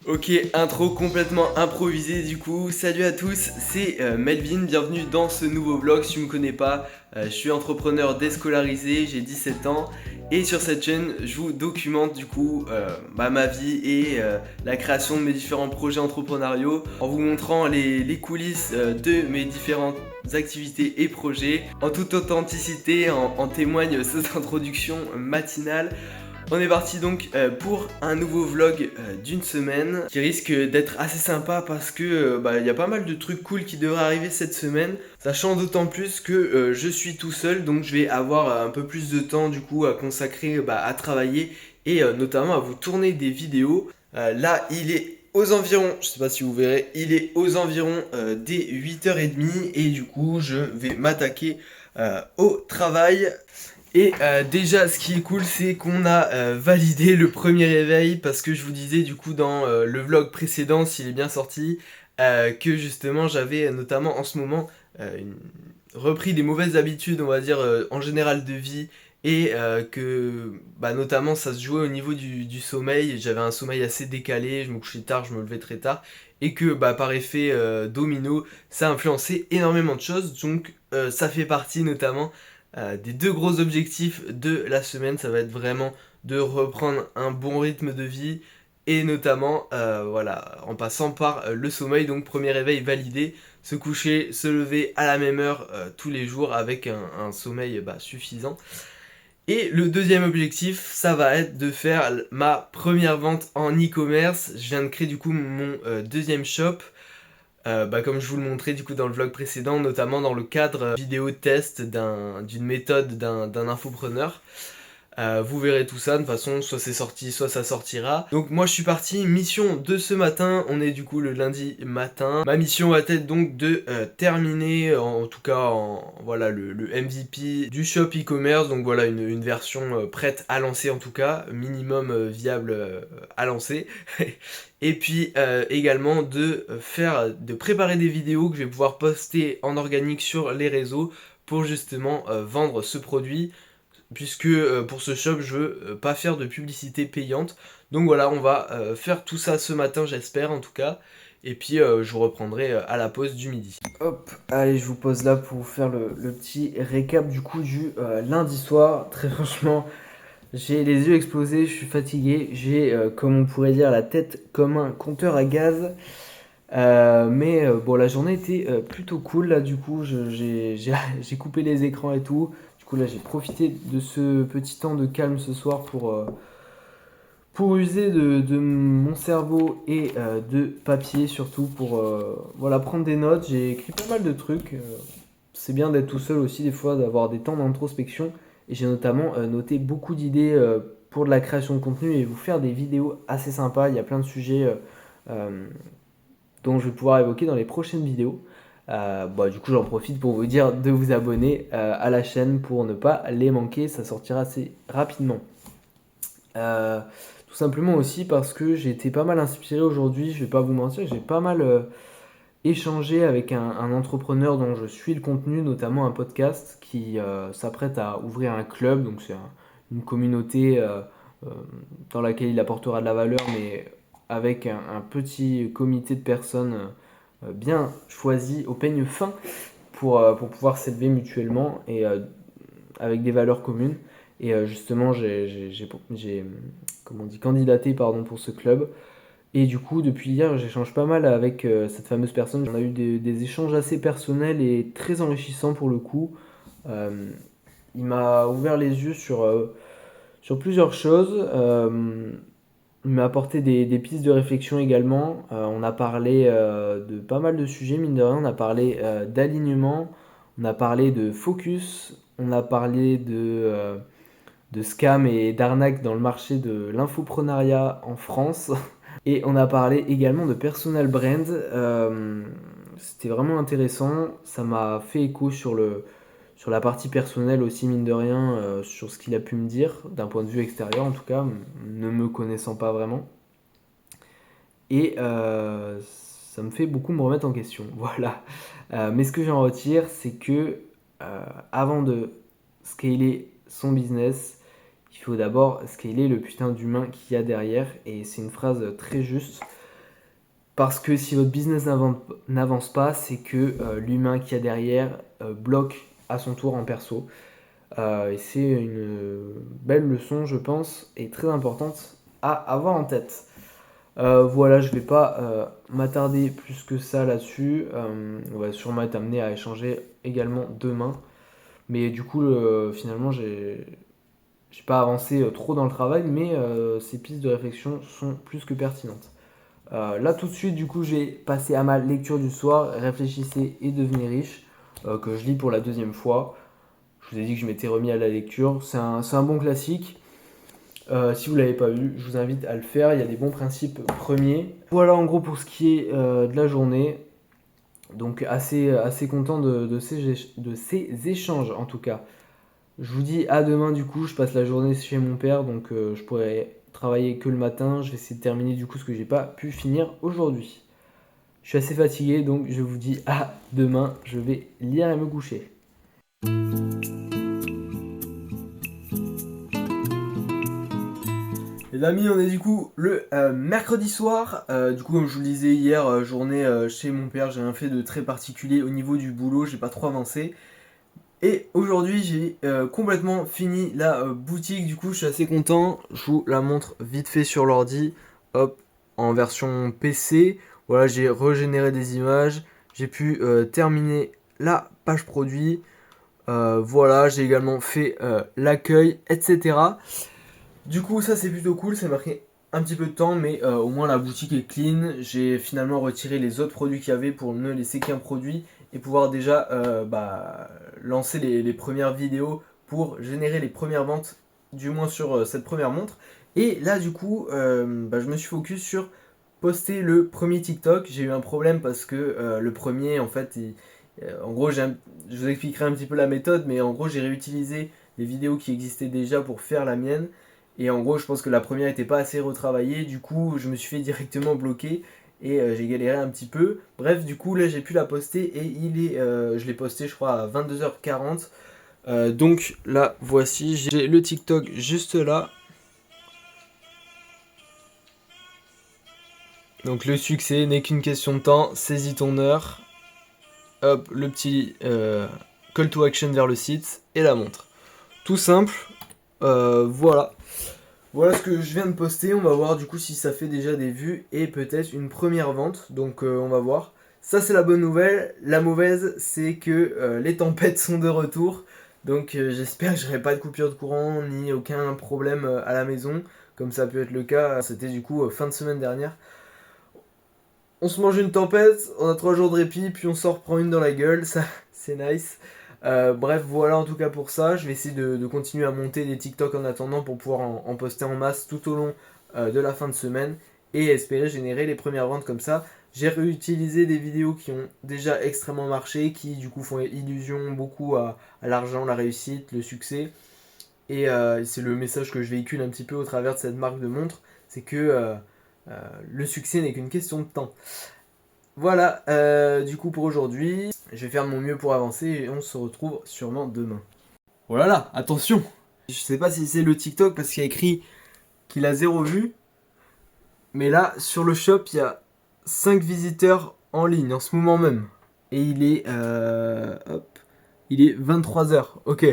Ok, intro complètement improvisée du coup. Salut à tous, c'est Melvin, bienvenue dans ce nouveau vlog. Si tu me connais pas, je suis entrepreneur déscolarisé, j'ai 17 ans et sur cette chaîne, je vous documente du coup ma vie et la création de mes différents projets entrepreneuriaux en vous montrant les coulisses de mes différentes activités et projets. En toute authenticité, en témoigne cette introduction matinale. On est parti donc pour un nouveau vlog d'une semaine qui risque d'être assez sympa parce que il y a pas mal de trucs cool qui devraient arriver cette semaine, sachant d'autant plus que je suis tout seul, donc je vais avoir un peu plus de temps du coup à consacrer à travailler et notamment à vous tourner des vidéos. Là il est aux environs, je sais pas si vous verrez, il est aux environs des 8h30 et du coup je vais m'attaquer au travail. Et déjà, ce qui est cool, c'est qu'on a validé le premier réveil parce que je vous disais du coup dans le vlog précédent, s'il est bien sorti, que justement j'avais notamment en ce moment repris des mauvaises habitudes, on va dire en général de vie, et que notamment ça se jouait au niveau du sommeil. J'avais un sommeil assez décalé, je me couchais tard, je me levais très tard, et que par effet domino, ça a influencé énormément de choses. Donc ça fait partie notamment des deux gros objectifs de la semaine. Ça va être vraiment de reprendre un bon rythme de vie et notamment en passant par le sommeil. Donc premier réveil validé, se coucher, se lever à la même heure tous les jours avec un sommeil suffisant. Et le deuxième objectif, ça va être de faire ma première vente en e-commerce. Je viens de créer du coup mon deuxième shop. Comme je vous le montrais du coup dans le vlog précédent, notamment dans le cadre vidéo test d'une méthode d'un infopreneur. Vous verrez tout ça, de toute façon, soit c'est sorti, soit ça sortira. Donc moi je suis parti, mission de ce matin, on est du coup le lundi matin. Ma mission va être donc de terminer, en tout cas, le MVP du shop e-commerce. Donc voilà, une version prête à lancer en tout cas, minimum viable à lancer. Et puis également de préparer des vidéos que je vais pouvoir poster en organique sur les réseaux pour justement vendre ce produit, puisque pour ce shop je veux pas faire de publicité payante. Donc voilà, on va faire tout ça ce matin, j'espère en tout cas, et puis je vous reprendrai à la pause du midi. Hop, allez, je vous pose là pour vous faire le petit récap du coup du lundi soir. Très franchement, j'ai les yeux explosés, je suis fatigué, j'ai comme on pourrait dire la tête comme un compteur à gaz. Mais la journée était plutôt cool. Là, du coup, j'ai coupé les écrans et tout. Du coup, là, j'ai profité de ce petit temps de calme ce soir pour user de mon cerveau et de papier surtout pour prendre des notes. J'ai écrit pas mal de trucs. C'est bien d'être tout seul aussi, des fois, d'avoir des temps d'introspection. Et j'ai notamment noté beaucoup d'idées pour de la création de contenu et vous faire des vidéos assez sympas. Il y a plein de sujets euh, dont je vais pouvoir évoquer dans les prochaines vidéos. Du coup, j'en profite pour vous dire de vous abonner à la chaîne pour ne pas les manquer. Ça sortira assez rapidement. Euh, Tout simplement aussi parce que j'ai été pas mal inspiré aujourd'hui. Je vais pas vous mentir, j'ai pas mal échangé avec un entrepreneur dont je suis le contenu, notamment un podcast qui s'apprête à ouvrir un club. Donc, c'est une communauté euh, dans laquelle il apportera de la valeur, mais avec un petit comité de personnes bien choisies au peigne fin pour pouvoir s'élever mutuellement et avec des valeurs communes. Et justement, comment on dit, candidaté pardon, pour ce club. Et du coup, depuis hier, j'échange pas mal avec cette fameuse personne. On a eu des échanges assez personnels et très enrichissants pour le coup. Euh, il m'a ouvert les yeux sur plusieurs choses. Il m'a apporté des pistes de réflexion également. On a parlé de pas mal de sujets, mine de rien. On a parlé d'alignement, on a parlé de focus, on a parlé de scam et d'arnaque dans le marché de l'infoprenariat en France. Et on a parlé également de personal brand. C'était vraiment intéressant. Ça m'a fait écho sur la partie personnelle aussi, mine de rien, sur ce qu'il a pu me dire, d'un point de vue extérieur en tout cas, ne me connaissant pas vraiment. Et ça me fait beaucoup me remettre en question. Voilà. Mais ce que j'en retire, c'est que avant de scaler son business, il faut d'abord scaler le putain d'humain qu'il y a derrière. Et c'est une phrase très juste. Parce que si votre business n'avance pas, c'est que l'humain qu'il y a derrière bloque à son tour en perso. Et c'est une belle leçon, je pense, et très importante à avoir en tête. Voilà, je vais pas m'attarder plus que ça là-dessus. On va sûrement être amené à échanger également demain. Mais du coup, finalement, j'ai pas avancé trop dans le travail, mais ces pistes de réflexion sont plus que pertinentes. Là, tout de suite, du coup, j'ai passé à ma lecture du soir, Réfléchissez et devenez riche, que je lis pour la deuxième fois. Je vous ai dit que je m'étais remis à la lecture. C'est un bon classique. Si vous ne l'avez pas vu, je vous invite à le faire. Il y a des bons principes premiers. Voilà en gros pour ce qui est de la journée. Donc assez content de ces échanges en tout cas. Je vous dis à demain du coup. Je passe la journée chez mon père. Donc je pourrais travailler que le matin. Je vais essayer de terminer du coup ce que j'ai pas pu finir aujourd'hui. Je suis assez fatigué donc je vous dis à demain. Je vais lire et me coucher. Les amis, on est du coup le mercredi soir. Du coup, comme je vous le disais hier, journée chez mon père, j'ai rien fait de très particulier au niveau du boulot, j'ai pas trop avancé. Et aujourd'hui, j'ai complètement fini la boutique. Du coup, je suis assez content. Je vous la montre vite fait sur l'ordi. Hop, en version PC. Voilà, j'ai régénéré des images. J'ai pu terminer la page produit. Voilà, j'ai également fait l'accueil, etc. Du coup, ça c'est plutôt cool, ça m'a pris un petit peu de temps, mais au moins la boutique est clean. J'ai finalement retiré les autres produits qu'il y avait pour ne laisser qu'un produit et pouvoir déjà lancer les premières vidéos pour générer les premières ventes, du moins sur cette première montre. Et là, du coup, je me suis focus sur poster le premier TikTok. J'ai eu un problème parce que le premier, en fait, en gros, je vous expliquerai un petit peu la méthode, mais en gros, j'ai réutilisé les vidéos qui existaient déjà pour faire la mienne. Et en gros, je pense que la première n'était pas assez retravaillée. Du coup, je me suis fait directement bloquer et j'ai galéré un petit peu. Bref, du coup, là, j'ai pu la poster et je l'ai posté, je crois, à 22h40. Donc là, voici, j'ai le TikTok juste là. Donc le succès n'est qu'une question de temps. Saisis ton heure. Hop, le petit call to action vers le site et la montre. Tout simple. Voilà. Voilà ce que je viens de poster, on va voir du coup si ça fait déjà des vues et peut-être une première vente, donc on va voir. Ça c'est la bonne nouvelle, la mauvaise c'est que les tempêtes sont de retour, donc j'espère que j'aurai pas de coupure de courant ni aucun problème à la maison, comme ça peut être le cas, c'était du coup fin de semaine dernière. On se mange une tempête, on a 3 jours de répit, puis on s'en reprend une dans la gueule, ça c'est nice. Bref, voilà en tout cas pour ça. Je vais essayer de continuer à monter des TikTok en attendant pour pouvoir en poster en masse tout au long de la fin de semaine et espérer générer les premières ventes comme ça. J'ai réutilisé des vidéos qui ont déjà extrêmement marché, qui du coup font illusion beaucoup à l'argent, la réussite, le succès. Et c'est le message que je véhicule un petit peu au travers de cette marque de montre, c'est que le succès n'est qu'une question de temps. Voilà, du coup pour aujourd'hui, je vais faire de mon mieux pour avancer et on se retrouve sûrement demain. Oh là là, attention! Je sais pas si c'est le TikTok parce qu'il y a écrit qu'il a 0 vue, mais là sur le shop il y a 5 visiteurs en ligne en ce moment même. Et il est, il est 23h. Ok,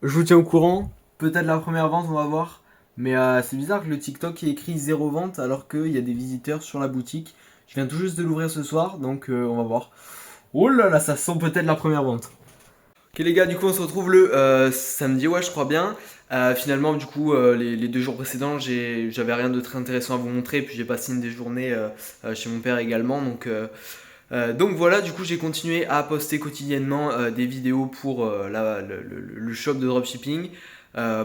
je vous tiens au courant, peut-être la première vente on va voir. Mais c'est bizarre que le TikTok ait écrit 0 vente alors qu'il y a des visiteurs sur la boutique. Je viens tout juste de l'ouvrir ce soir, donc on va voir. Oh là là, ça sent peut-être la première vente. Ok les gars, du coup on se retrouve le samedi, ouais je crois bien. Finalement du coup les 2 jours précédents j'avais rien de très intéressant à vous montrer. Puis j'ai passé une des journées chez mon père également. Donc voilà, du coup j'ai continué à poster quotidiennement des vidéos pour le shop de dropshipping.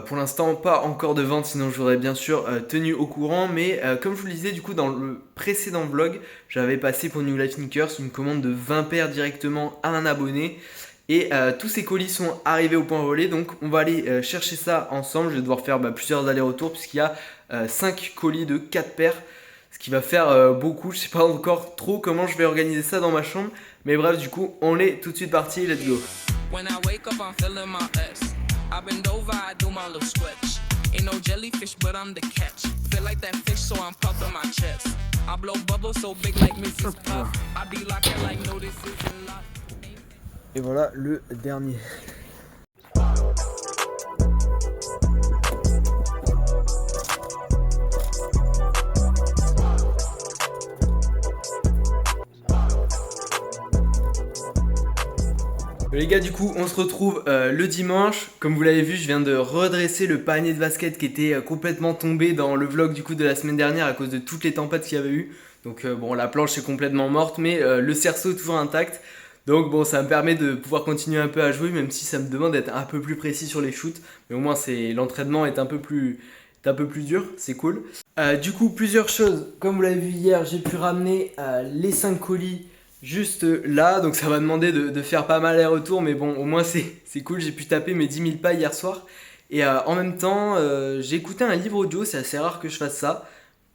Pour l'instant pas encore de vente, sinon je vous aurais bien sûr tenu au courant. Mais comme je vous le disais du coup dans le précédent vlog, j'avais passé pour New Life Sneakers une commande de 20 paires directement à un abonné. Et tous ces colis sont arrivés au point relais, donc on va aller chercher ça ensemble. Je vais devoir faire plusieurs allers-retours puisqu'il y a 5 colis de 4 paires. Ce qui va faire beaucoup, je sais pas encore trop comment je vais organiser ça dans ma chambre. Mais bref, du coup, on est tout de suite parti, let's go. I bend over, I do my little stretch. Ain't no jellyfish, but I'm the catch. Feel like that fish, so I'm puffing my chest. Et voilà le dernier. Les gars, du coup, on se retrouve le dimanche. Comme vous l'avez vu, je viens de redresser le panier de basket qui était complètement tombé dans le vlog du coup de la semaine dernière à cause de toutes les tempêtes qu'il y avait eu. Donc bon, la planche est complètement morte, mais le cerceau est toujours intact. Donc bon, ça me permet de pouvoir continuer un peu à jouer, même si ça me demande d'être un peu plus précis sur les shoots. Mais au moins, l'entraînement est un peu plus dur, c'est cool. Du coup, plusieurs choses. Comme vous l'avez vu hier, j'ai pu ramener les 5 colis juste là, donc ça va demander de faire pas mal les retours, mais bon, au moins c'est cool, j'ai pu taper mes 10 000 pas hier soir. Et en même temps, j'ai écouté un livre audio, c'est assez rare que je fasse ça.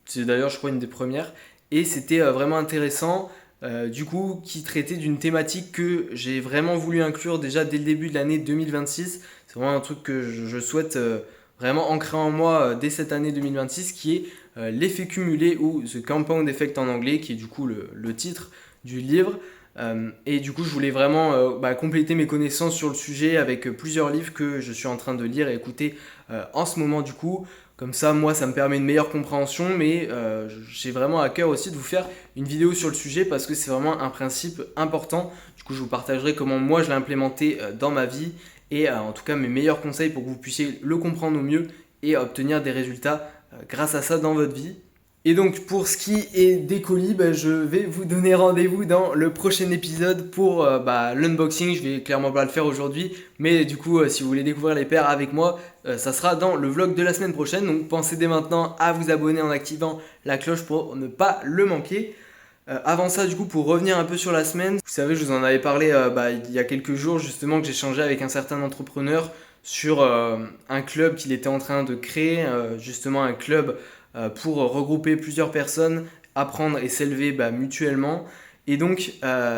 C'est d'ailleurs, je crois, une des premières. Et c'était vraiment intéressant, du coup, qui traitait d'une thématique que j'ai vraiment voulu inclure déjà dès le début de l'année 2026. C'est vraiment un truc que je souhaite vraiment ancrer en moi dès cette année 2026, qui est l'effet cumulé ou The Compound Effect en anglais, qui est du coup le titre du livre. Et du coup, je voulais vraiment compléter mes connaissances sur le sujet avec plusieurs livres que je suis en train de lire et écouter en ce moment du coup. Comme ça, moi, ça me permet une meilleure compréhension, mais j'ai vraiment à cœur aussi de vous faire une vidéo sur le sujet parce que c'est vraiment un principe important. Du coup, je vous partagerai comment moi je l'ai implémenté dans ma vie et en tout cas mes meilleurs conseils pour que vous puissiez le comprendre au mieux et obtenir des résultats grâce à ça dans votre vie. Et donc pour ce qui est des colis, je vais vous donner rendez-vous dans le prochain épisode pour l'unboxing. Je vais clairement pas le faire aujourd'hui, mais du coup si vous voulez découvrir les paires avec moi, ça sera dans le vlog de la semaine prochaine. Donc pensez dès maintenant à vous abonner en activant la cloche pour ne pas le manquer. Avant ça, du coup, pour revenir un peu sur la semaine, vous savez, je vous en avais parlé il y a quelques jours justement que j'ai échangé avec un certain entrepreneur sur un club qu'il était en train de créer, justement un club pour regrouper plusieurs personnes, apprendre et s'élever mutuellement. Et donc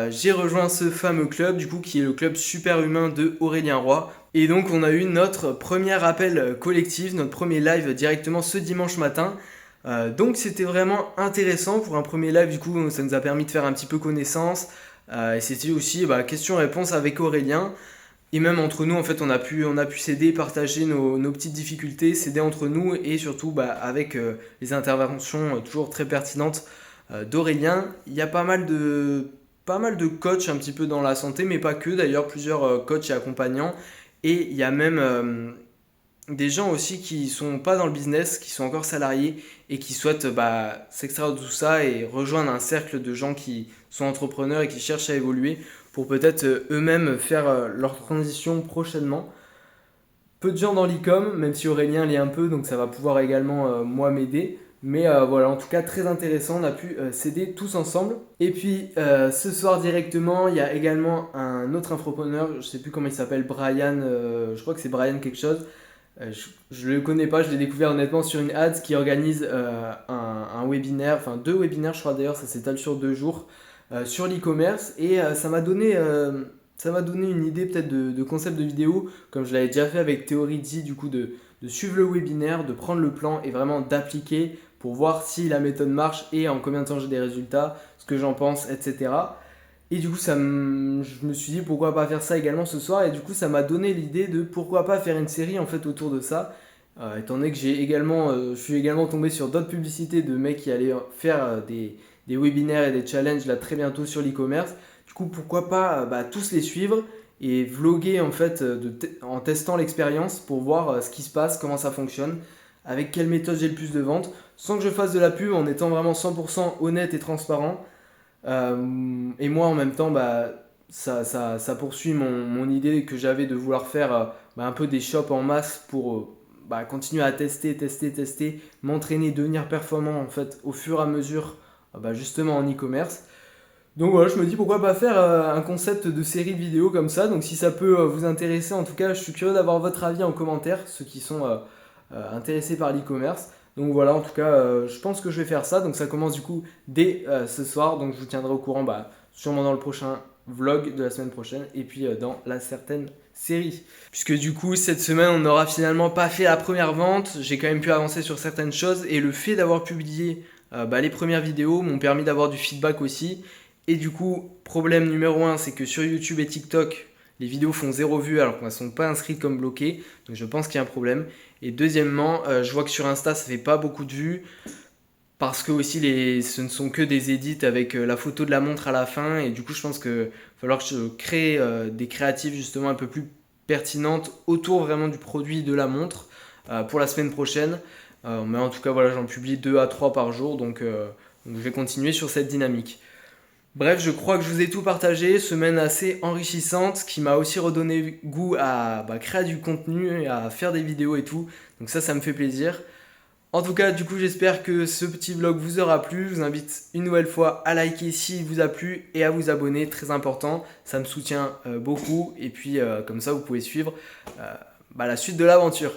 j'ai rejoint ce fameux club du coup qui est le club Super Humain de Aurélien Roy. Et donc on a eu notre premier appel collectif, notre premier live directement ce dimanche matin. Donc c'était vraiment intéressant pour un premier live, du coup ça nous a permis de faire un petit peu connaissance. Et c'était aussi question-réponse avec Aurélien. Et même entre nous, en fait, on a pu s'aider, partager nos petites difficultés, s'aider entre nous et surtout avec les interventions toujours très pertinentes d'Aurélien. Il y a pas mal de coachs un petit peu dans la santé, mais pas que d'ailleurs, plusieurs coachs et accompagnants. Et il y a même des gens aussi qui sont pas dans le business, qui sont encore salariés et qui souhaitent s'extraire de tout ça et rejoindre un cercle de gens qui sont entrepreneurs et qui cherchent à évoluer pour peut-être eux-mêmes faire leur transition prochainement. Peu de gens dans l'e-com, même si Aurélien l'est un peu, donc ça va pouvoir également moi m'aider. Mais voilà, en tout cas très intéressant, on a pu s'aider tous ensemble. Et puis ce soir directement, il y a également un autre entrepreneur, je sais plus comment il s'appelle, Brian, je crois que c'est Brian quelque chose. Je le connais pas, je l'ai découvert honnêtement sur une ads qui organise un webinaire, enfin 2 webinaires je crois d'ailleurs, ça s'étale sur 2 jours sur l'e-commerce et ça m'a donné une idée peut-être de concept de vidéo comme je l'avais déjà fait avec Theory du coup de suivre le webinaire, de prendre le plan et vraiment d'appliquer pour voir si la méthode marche et en combien de temps j'ai des résultats, ce que j'en pense, etc. Et du coup, je me suis dit pourquoi pas faire ça également ce soir. Et du coup, ça m'a donné l'idée de pourquoi pas faire une série en fait autour de ça. Étant donné que je suis également tombé sur d'autres publicités de mecs qui allaient faire des webinaires et des challenges là très bientôt sur l'e-commerce. Du coup, pourquoi pas tous les suivre et vloguer en fait en testant l'expérience pour voir ce qui se passe, comment ça fonctionne, avec quelle méthode j'ai le plus de ventes, sans que je fasse de la pub, en étant vraiment 100% honnête et transparent. Et moi en même temps ça poursuit mon idée que j'avais de vouloir faire un peu des shops en masse pour continuer à tester, m'entraîner, devenir performant en fait au fur et à mesure justement en e-commerce. Donc voilà, je me dis pourquoi pas faire un concept de série de vidéos comme ça. Donc si ça peut vous intéresser, en tout cas je suis curieux d'avoir votre avis en commentaire, ceux qui sont intéressés par l'e-commerce. Donc voilà, en tout cas, je pense que je vais faire ça. Donc ça commence du coup dès ce soir. Donc je vous tiendrai au courant sûrement dans le prochain vlog de la semaine prochaine et puis dans la certaine série. Puisque du coup, cette semaine, on n'aura finalement pas fait la première vente. J'ai quand même pu avancer sur certaines choses et le fait d'avoir publié les premières vidéos m'ont permis d'avoir du feedback aussi. Et du coup, problème numéro 1, c'est que sur YouTube et TikTok, les vidéos font 0 vues alors qu'elles ne sont pas inscrites comme bloquées. Donc je pense qu'il y a un problème. Et deuxièmement, je vois que sur Insta, ça fait pas beaucoup de vues. Parce que aussi ce ne sont que des edits avec la photo de la montre à la fin. Et du coup, je pense qu'il va falloir que je crée des créatives justement un peu plus pertinentes autour vraiment du produit de la montre pour la semaine prochaine. Mais en tout cas, voilà, j'en publie 2 à 3 par jour. Donc je vais continuer sur cette dynamique. Bref, je crois que je vous ai tout partagé. Semaine assez enrichissante qui m'a aussi redonné goût à créer du contenu et à faire des vidéos et tout. Donc ça me fait plaisir. En tout cas, du coup, j'espère que ce petit vlog vous aura plu. Je vous invite une nouvelle fois à liker s'il vous a plu et à vous abonner, très important. Ça me soutient beaucoup et puis comme ça, vous pouvez suivre la suite de l'aventure.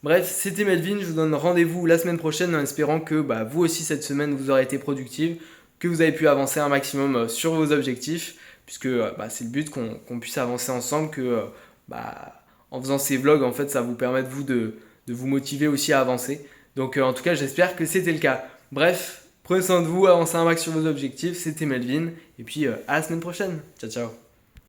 Bref, c'était Melvin, je vous donne rendez-vous la semaine prochaine en espérant que vous aussi cette semaine vous aurez été productive, que vous avez pu avancer un maximum sur vos objectifs, puisque c'est le but qu'on puisse avancer ensemble, que en faisant ces vlogs, en fait, ça vous permet de vous motiver aussi à avancer. Donc en tout cas, j'espère que c'était le cas. Bref, prenez soin de vous, avancez un max sur vos objectifs. C'était Melvin. Et puis à la semaine prochaine. Ciao, ciao.